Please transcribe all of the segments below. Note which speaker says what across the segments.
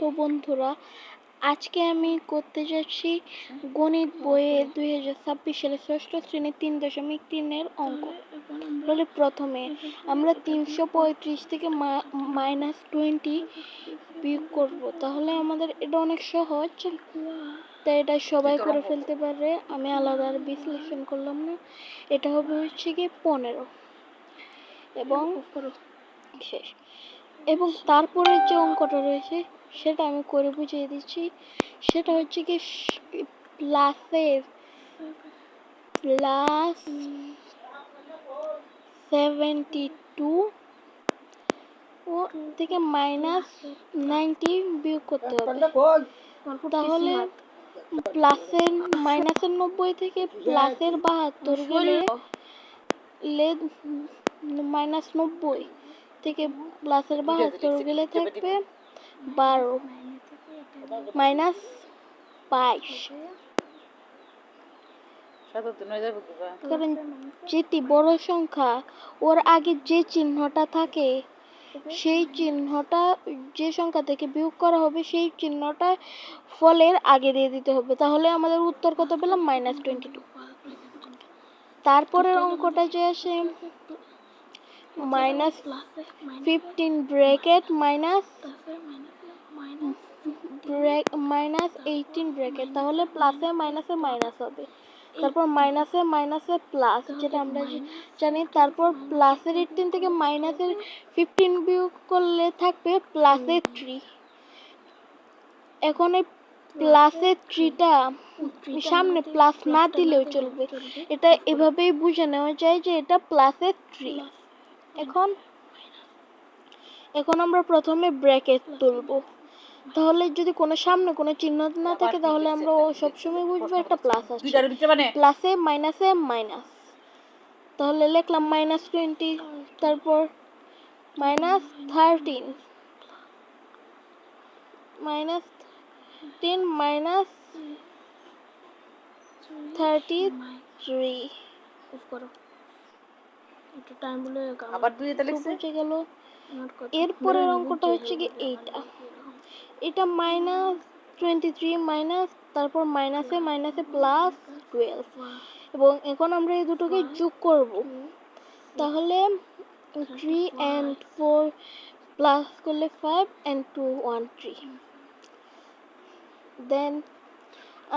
Speaker 1: তো বন্ধুরা, আজকে আমি করতে যাচ্ছি গণিত বইয়ের 2026 সালে ষষ্ঠ শ্রেণী 3.3-এর অঙ্ক। তাহলে প্রথমে আমরা 335 থেকে -20 বিয়োগ করব। তাহলে আমাদের এটা অনেক সহজ, তাই এটা সবাই করে ফেলতে পারে, আমি আলাদা আর বিশ্লেষণ করলাম না। এটা হবে হচ্ছে কি 15 এবং শেষ। এবং তারপরে যে অঙ্কটা রয়েছে সেটা আমি করে বুঝিয়ে দিচ্ছি। সেটা হচ্ছে কি +72 ও থেকে -90 বিয়োগ করতে হবে। তাহলে মাইনাসের 90 থেকে প্লাসের 72 গেলে -90 থেকে প্লাসের 72 গেলে থাকবে 12 -22। কারণ যেটি বড় সংখ্যা ওর আগে যে চিহ্নটা থাকে সেই চিহ্নটা যে সংখ্যা থেকে বিয়োগ করা হবে সেই চিহ্নটা ফলের আগে দিয়ে দিতে হবে। তাহলে আমাদের উত্তর কত পেলাম? -22। তারপরের অঙ্কটা যে আসে -15 ব্র্যাকেট -18 ব্র্যাকেট, তাহলে প্লাসে মাইনাসে মাইনাস হবে। তারপর মাইনাসে মাইনাসে প্লাস, যেটা আমরা জানি। তারপর প্লাসের 18 থেকে মাইনাসের 15 বিয়োগ করলে থাকবে +3। এখন এই +3টা সামনে প্লাস না দিলেও চলবে, এটা এভাবেই বুঝে নেওয়া যায় যে এটা +3। এখন আমরা প্রথমে ব্র্যাকেট তুলবো। তাহলে যদি সামনে কোনো চিহ্ন না থাকে তাহলে আমরা সবসময় বুঝবো একটা প্লাস আছে। প্লাসে মাইনাসে মাইনাস, তাহলে লিখলাম -20, তারপর -13 -33 এরপরের অঙ্কটা হচ্ছে কি এটা -23 মাইনাস, তারপর মাইনাসে মাইনাসে +12। এবং এখন আমরা এই দুটোকে যোগ করব। তাহলে 3 and 4 প্লাস করলে 5 and 2 1 3। দেন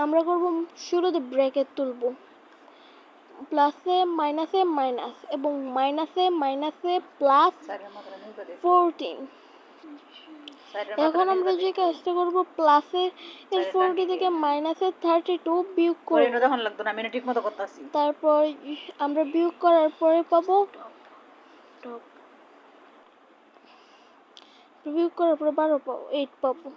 Speaker 1: আমরা করব শুরুতে ব্র্যাকেট তুলব, প্লাসে মাইনাসে মাইনাস এবং মাইনাসে মাইনাসে +14। এখন আমরা যে কাজটা করব, প্লাসে 40 থেকে -32 বিয়োগ করব। তারপর আমরা বিয়োগ করার পরে পাবো 12 পাবো, 8 পাবো।